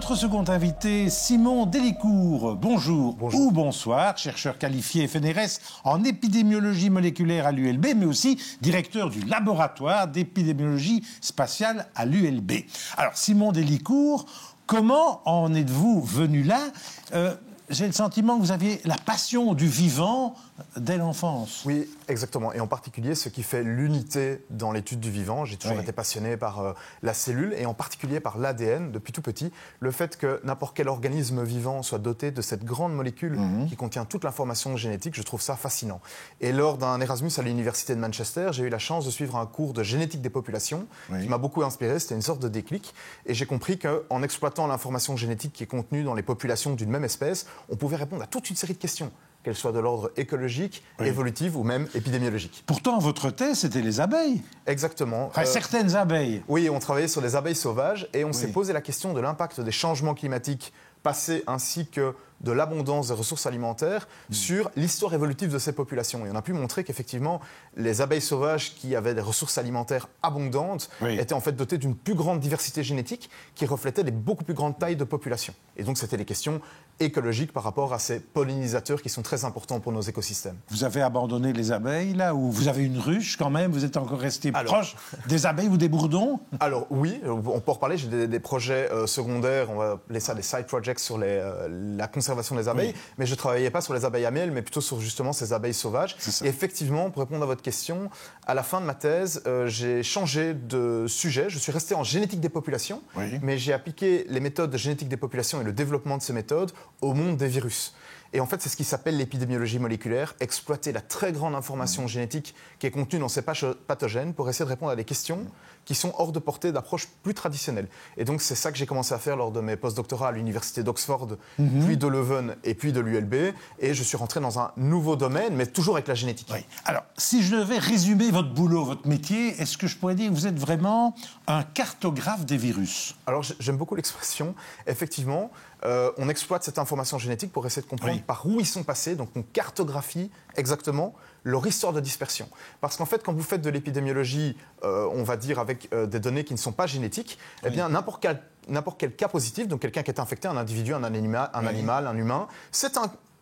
Notre second invité, Simon Dellicourt. Bonjour, ou bonsoir, chercheur qualifié FNRS en épidémiologie moléculaire à l'ULB, mais aussi directeur du laboratoire d'épidémiologie spatiale à l'ULB. Alors, Simon Dellicourt, comment en êtes-vous venu là ? J'ai le sentiment que vous aviez la passion du vivant dès l'enfance. Oui, exactement. Et en particulier, ce qui fait l'unité dans l'étude du vivant. J'ai toujours été passionné par la cellule et en particulier par l'ADN depuis tout petit. Le fait que n'importe quel organisme vivant soit doté de cette grande molécule qui contient toute l'information génétique, je trouve ça fascinant. Et lors d'un Erasmus à l'université de Manchester, j'ai eu la chance de suivre un cours de génétique des populations qui m'a beaucoup inspiré. C'était une sorte de déclic. Et j'ai compris qu'en exploitant l'information génétique qui est contenue dans les populations d'une même espèce, on pouvait répondre à toute une série de questions, qu'elles soient de l'ordre écologique, évolutif ou même épidémiologique. Pourtant, votre thèse, c'était les abeilles. Exactement. Enfin, certaines abeilles. Oui, on travaillait sur les abeilles sauvages et on s'est posé la question de l'impact des changements climatiques passés ainsi que de l'abondance des ressources alimentaires sur l'histoire évolutive de ces populations. Et on a pu montrer qu'effectivement, les abeilles sauvages qui avaient des ressources alimentaires abondantes étaient en fait dotées d'une plus grande diversité génétique qui reflétait des beaucoup plus grandes tailles de population. Et donc, c'était des questions écologiques par rapport à ces pollinisateurs qui sont très importants pour nos écosystèmes. Vous avez abandonné les abeilles, là, ou vous avez une ruche quand même? Vous êtes encore resté proche des abeilles ou des bourdons? Alors oui, on peut en reparler. J'ai des projets secondaires, on va appeler ça des side projects sur la conservation des abeilles, mais je ne travaillais pas sur les abeilles à miel, mais plutôt sur justement ces abeilles sauvages. Et effectivement, pour répondre à votre question, à la fin de ma thèse, j'ai changé de sujet. Je suis resté en génétique des populations, mais j'ai appliqué les méthodes de génétique des populations et le développement de ces méthodes au monde des virus. Et en fait, c'est ce qui s'appelle l'épidémiologie moléculaire, exploiter la très grande information génétique qui est contenue dans ces pathogènes pour essayer de répondre à des questions qui sont hors de portée d'approches plus traditionnelles. Et donc, c'est ça que j'ai commencé à faire lors de mes post-doctorats à l'université d'Oxford, puis de Leuven et puis de l'ULB. Et je suis rentré dans un nouveau domaine, mais toujours avec la génétique. Alors, si je devais résumer votre boulot, votre métier, est-ce que je pourrais dire que vous êtes vraiment un cartographe des virus? Alors, j'aime beaucoup l'expression. Effectivement, on exploite cette information génétique pour essayer de comprendre par où ils sont passés. Donc, on cartographie exactement leur histoire de dispersion. Parce qu'en fait, quand vous faites de l'épidémiologie, on va dire avec des données qui ne sont pas génétiques, eh bien, n'importe quel cas positif, donc quelqu'un qui est infecté, un individu, un animal, un humain, c'est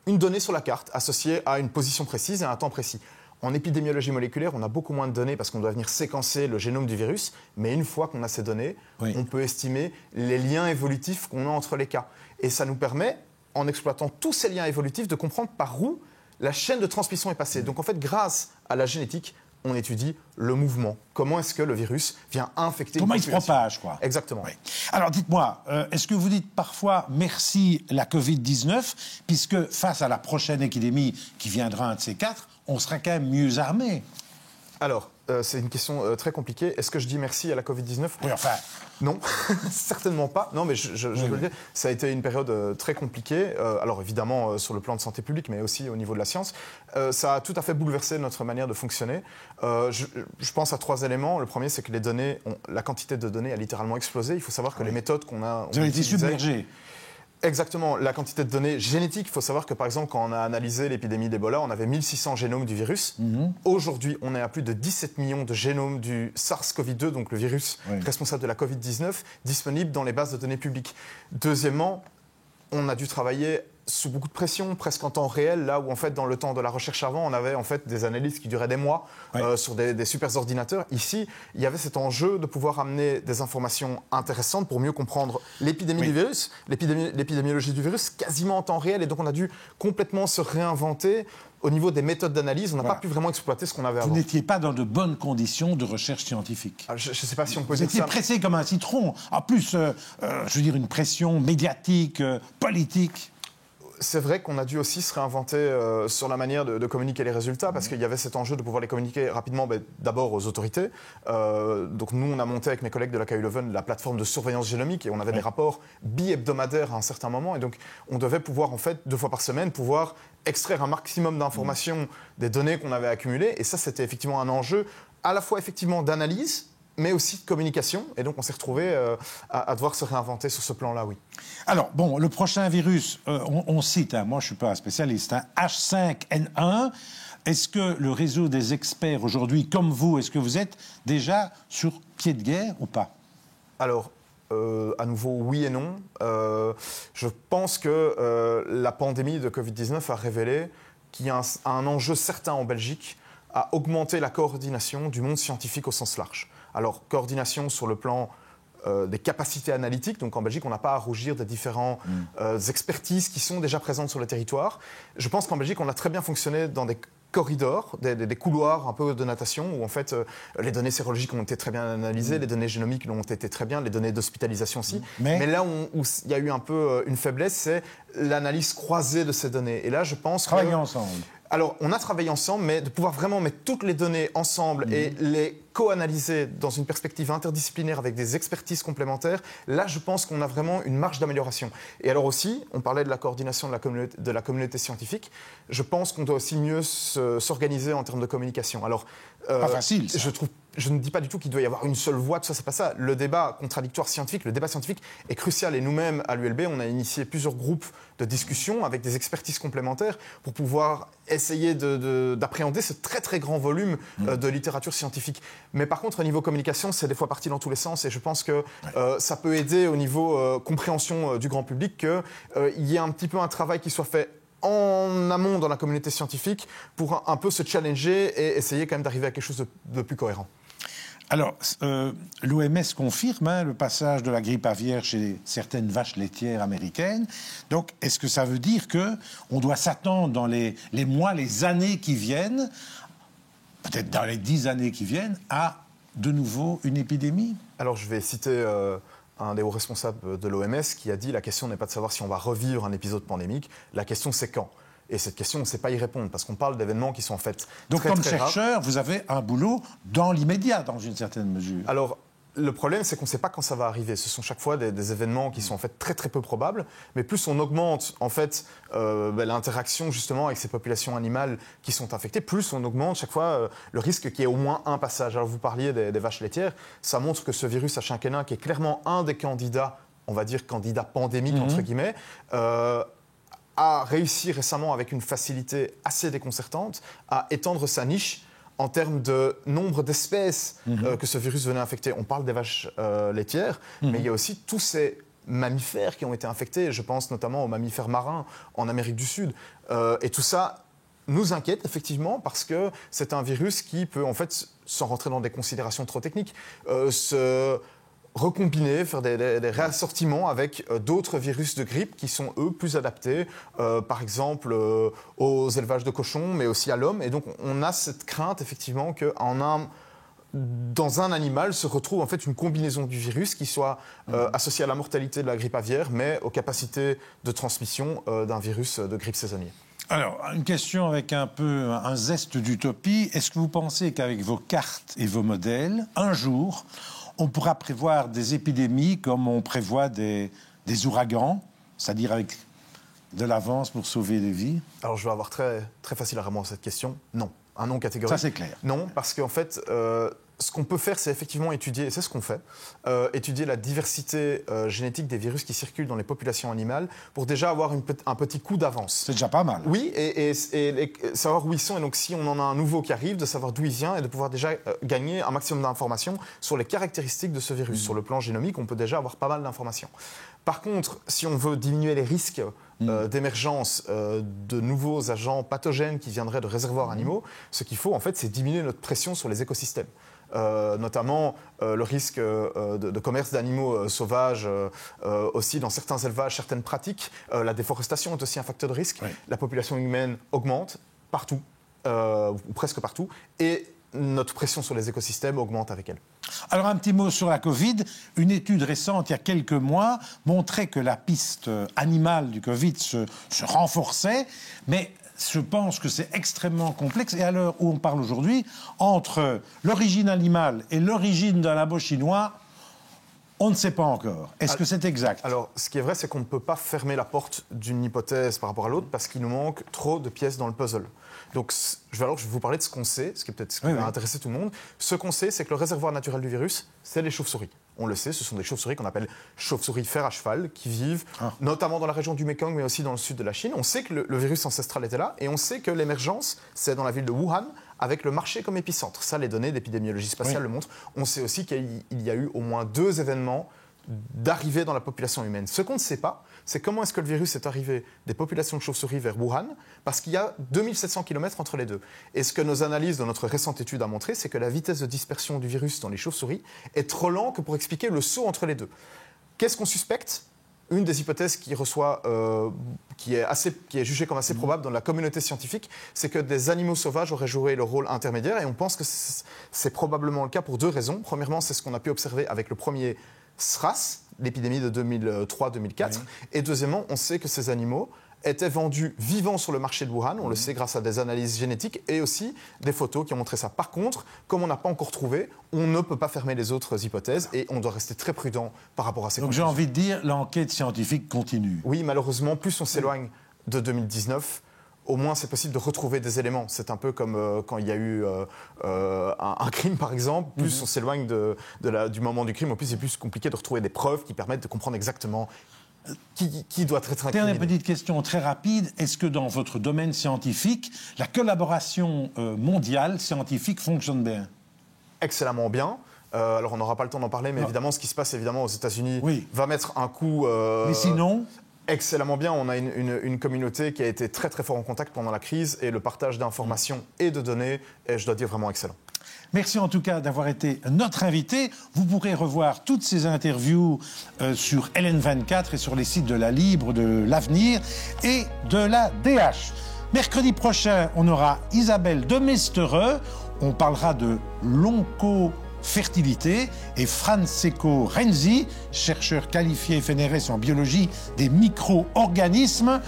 une donnée sur la carte associée à une position précise et à un temps précis. En épidémiologie moléculaire, on a beaucoup moins de données parce qu'on doit venir séquencer le génome du virus, mais une fois qu'on a ces données, on peut estimer les liens évolutifs qu'on a entre les cas. Et ça nous permet, en exploitant tous ces liens évolutifs, de comprendre par où la chaîne de transmission est passée. Donc en fait, grâce à la génétique, on étudie le mouvement. Comment est-ce que le virus vient infecter une population. Comment il se propage, quoi. Exactement. Alors dites-moi, est-ce que vous dites parfois merci la Covid-19, puisque face à la prochaine épidémie qui viendra un de ces quatre, on sera quand même mieux armé? Alors, c'est une question très compliquée. Est-ce que je dis merci à la Covid-19 ? Oui, enfin... Non, certainement pas. Non, mais je veux le dire, ça a été une période très compliquée. Alors évidemment, sur le plan de santé publique, mais aussi au niveau de la science. Ça a tout à fait bouleversé notre manière de fonctionner. Je pense à 3 éléments. Le premier, c'est que la quantité de données a littéralement explosé. Il faut savoir que les méthodes qu'on a... Vous avez été submergé. Exactement, la quantité de données génétiques. Il faut savoir que, par exemple, quand on a analysé l'épidémie d'Ebola, on avait 1600 génomes du virus. Aujourd'hui, on est à plus de 17 millions de génomes du SARS-CoV-2, donc le virus responsable de la Covid-19, disponibles dans les bases de données publiques. Deuxièmement, on a dû travailler sous beaucoup de pression, presque en temps réel, là où en fait dans le temps de la recherche avant, on avait en fait des analyses qui duraient des mois sur des super ordinateurs. Ici, il y avait cet enjeu de pouvoir amener des informations intéressantes pour mieux comprendre l'épidémie du virus, l'épidémiologie du virus, quasiment en temps réel. Et donc on a dû complètement se réinventer. Au niveau des méthodes d'analyse, on n'a pas pu vraiment exploiter ce qu'on avait avant. Vous n'étiez pas dans de bonnes conditions de recherche scientifique. Je ne sais pas si on peut dire ça. Vous étiez pressé comme un citron. En plus, je veux dire, une pression médiatique, politique. C'est vrai qu'on a dû aussi se réinventer sur la manière de communiquer les résultats, parce qu'il y avait cet enjeu de pouvoir les communiquer rapidement, d'abord aux autorités. Donc nous, on a monté avec mes collègues de la KU Leuven la plateforme de surveillance génomique, et on avait des rapports bi-hebdomadaires à un certain moment. Et donc on devait pouvoir, en fait, 2 fois par semaine, pouvoir extraire un maximum d'informations des données qu'on avait accumulées. Et ça, c'était effectivement un enjeu à la fois effectivement d'analyse, mais aussi de communication. Et donc, on s'est retrouvé à devoir se réinventer sur ce plan-là, oui. Alors, bon, le prochain virus, on cite, moi je ne suis pas un spécialiste, H5N1. Est-ce que le réseau des experts aujourd'hui, comme vous, est-ce que vous êtes déjà sur pied de guerre ou pas? Alors, à nouveau, oui et non. Je pense que la pandémie de Covid-19 a révélé qu'il y a un enjeu certain en Belgique à augmenter la coordination du monde scientifique au sens large. Alors, coordination sur le plan des capacités analytiques. Donc en Belgique, on n'a pas à rougir des différentes expertises qui sont déjà présentes sur le territoire. Je pense qu'en Belgique, on a très bien fonctionné dans des corridors, des couloirs un peu de natation, où en fait les données sérologiques ont été très bien analysées, les données génomiques ont été très bien, les données d'hospitalisation aussi. Mais là où il y a eu un peu une faiblesse, c'est l'analyse croisée de ces données. Et là, je pense Travailler ensemble. Alors, on a travaillé ensemble, mais de pouvoir vraiment mettre toutes les données ensemble et les co-analyser dans une perspective interdisciplinaire avec des expertises complémentaires, là, je pense qu'on a vraiment une marge d'amélioration. Et alors aussi, on parlait de la coordination de la communauté scientifique, je pense qu'on doit aussi mieux s'organiser en termes de communication. Alors, pas facile, ça. Je ne dis pas du tout qu'il doit y avoir une seule voix, tout ça, c'est pas ça. Le débat contradictoire scientifique, le débat scientifique est crucial. Et nous-mêmes, à l'ULB, on a initié plusieurs groupes de discussion avec des expertises complémentaires pour pouvoir essayer d'appréhender ce très très grand volume de littérature scientifique. Mais par contre, au niveau communication, c'est des fois parti dans tous les sens. Et je pense que ça peut aider au niveau compréhension du grand public qu'il y ait un petit peu un travail qui soit fait en amont dans la communauté scientifique pour un peu se challenger et essayer quand même d'arriver à quelque chose de plus cohérent. Alors, l'OMS confirme le passage de la grippe aviaire chez certaines vaches laitières américaines. Donc, est-ce que ça veut dire qu'on doit s'attendre dans les mois, les années qui viennent, peut-être dans les 10 années qui viennent, à de nouveau une épidémie ? Alors, je vais citer un des hauts responsables de l'OMS qui a dit « La question n'est pas de savoir si on va revivre un épisode pandémique, la question c'est quand ». Et cette question, on ne sait pas y répondre, parce qu'on parle d'événements qui sont en fait donc, très, comme très chercheur, rares. vous avez un boulot dans l'immédiat, dans une certaine mesure. Alors, le problème, c'est qu'on ne sait pas quand ça va arriver. Ce sont chaque fois des événements qui sont en fait très, très peu probables. Mais plus on augmente en fait l'interaction justement avec ces populations animales qui sont infectées, plus on augmente chaque fois le risque qu'il y ait au moins un passage. Alors, vous parliez des vaches laitières. Ça montre que ce virus H1N1, qui est clairement un des candidats, on va dire candidat pandémique, entre guillemets, a réussi récemment, avec une facilité assez déconcertante, à étendre sa niche en termes de nombre d'espèces que ce virus venait infecter. On parle des vaches laitières, mais il y a aussi tous ces mammifères qui ont été infectés. Je pense notamment aux mammifères marins en Amérique du Sud. Et tout ça nous inquiète effectivement parce que c'est un virus qui peut, en fait, sans rentrer dans des considérations trop techniques, se recombiner, faire des réassortiments avec d'autres virus de grippe qui sont, eux, plus adaptés, par exemple aux élevages de cochons, mais aussi à l'homme. Et donc, on a cette crainte, effectivement, dans un animal se retrouve en fait une combinaison du virus qui soit associée à la mortalité de la grippe aviaire, mais aux capacités de transmission d'un virus de grippe saisonnier. Alors, une question avec un peu un zeste d'utopie. Est-ce que vous pensez qu'avec vos cartes et vos modèles, un jour, on pourra prévoir des épidémies comme on prévoit des ouragans, c'est-à-dire avec de l'avance pour sauver des vies ? Alors, je vais avoir très, très facile à répondre à cette question. Non. Un non catégorique. Ça, c'est clair. Non, parce qu'en fait, ce qu'on peut faire, c'est effectivement étudier, et c'est ce qu'on fait, étudier la diversité génétique des virus qui circulent dans les populations animales pour déjà avoir un petit coup d'avance. C'est déjà pas mal. Oui, et savoir où ils sont. Et donc, si on en a un nouveau qui arrive, de savoir d'où il vient et de pouvoir déjà gagner un maximum d'informations sur les caractéristiques de ce virus. Sur le plan génomique, on peut déjà avoir pas mal d'informations. Par contre, si on veut diminuer les risques d'émergence de nouveaux agents pathogènes qui viendraient de réservoirs animaux, ce qu'il faut, en fait, c'est diminuer notre pression sur les écosystèmes. Notamment le risque de commerce d'animaux sauvages, aussi dans certains élevages, certaines pratiques. La déforestation est aussi un facteur de risque. Oui. La population humaine augmente partout, ou presque partout, et notre pression sur les écosystèmes augmente avec elle. Alors un petit mot sur la Covid. Une étude récente, il y a quelques mois, montrait que la piste animale du Covid se renforçait, mais je pense que c'est extrêmement complexe. Et à l'heure où on parle aujourd'hui, entre l'origine animale et l'origine d'un labo chinois, on ne sait pas encore. Est-ce que c'est exact ? Alors, ce qui est vrai, c'est qu'on ne peut pas fermer la porte d'une hypothèse par rapport à l'autre parce qu'il nous manque trop de pièces dans le puzzle. Donc, je vais vous parler de ce qu'on sait, ce qui est peut-être ce qui va intéresser tout le monde. Ce qu'on sait, c'est que le réservoir naturel du virus, c'est les chauves-souris. On le sait, ce sont des chauves-souris qu'on appelle chauves-souris fer à cheval, qui vivent notamment dans la région du Mékong, mais aussi dans le sud de la Chine. On sait que le virus ancestral était là, et on sait que l'émergence, c'est dans la ville de Wuhan, avec le marché comme épicentre. Ça, les données d'épidémiologie spatiale le montrent. On sait aussi qu'il y a eu au moins 2 événements d'arriver dans la population humaine. Ce qu'on ne sait pas, c'est comment est-ce que le virus est arrivé des populations de chauves-souris vers Wuhan, parce qu'il y a 2700 km entre les deux. Et ce que nos analyses de notre récente étude a montré, c'est que la vitesse de dispersion du virus dans les chauves-souris est trop lente que pour expliquer le saut entre les deux. Qu'est-ce qu'on suspecte ? Une des hypothèses qui est jugée comme assez probable dans la communauté scientifique, c'est que des animaux sauvages auraient joué le rôle intermédiaire, et on pense que c'est probablement le cas pour deux raisons. Premièrement, c'est ce qu'on a pu observer avec le premier SRAS, l'épidémie de 2003-2004, et deuxièmement, on sait que ces animaux étaient vendus vivants sur le marché de Wuhan, on le sait grâce à des analyses génétiques et aussi des photos qui ont montré ça. Par contre, comme on n'a pas encore trouvé, on ne peut pas fermer les autres hypothèses et on doit rester très prudent par rapport à ces conclusions. Donc j'ai envie de dire, l'enquête scientifique continue. Oui, malheureusement, plus on s'éloigne de 2019, au moins c'est possible de retrouver des éléments. C'est un peu comme quand il y a eu un crime, par exemple. Plus on s'éloigne du moment du crime, au plus c'est plus compliqué de retrouver des preuves qui permettent de comprendre exactement qui doit être incriminé. Dernière petite question très rapide. Est-ce que dans votre domaine scientifique, la collaboration mondiale scientifique fonctionne bien ? Excellemment bien. Alors on n'aura pas le temps d'en parler, mais évidemment, ce qui se passe évidemment aux États-Unis va mettre un coup... Mais sinon... Excellemment bien. On a une communauté qui a été très très fort en contact pendant la crise et le partage d'informations et de données est, je dois dire, vraiment excellent. Merci en tout cas d'avoir été notre invité. Vous pourrez revoir toutes ces interviews sur LN24 et sur les sites de la Libre, de l'Avenir et de la DH. Mercredi prochain, on aura Isabelle Demestereux. On parlera de l'oncofertilité et Francesco Renzi, chercheur qualifié FNRS en biologie des micro-organismes.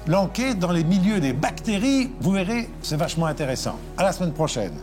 L'enquête dans les milieux des bactéries, vous verrez, c'est vachement intéressant. À la semaine prochaine.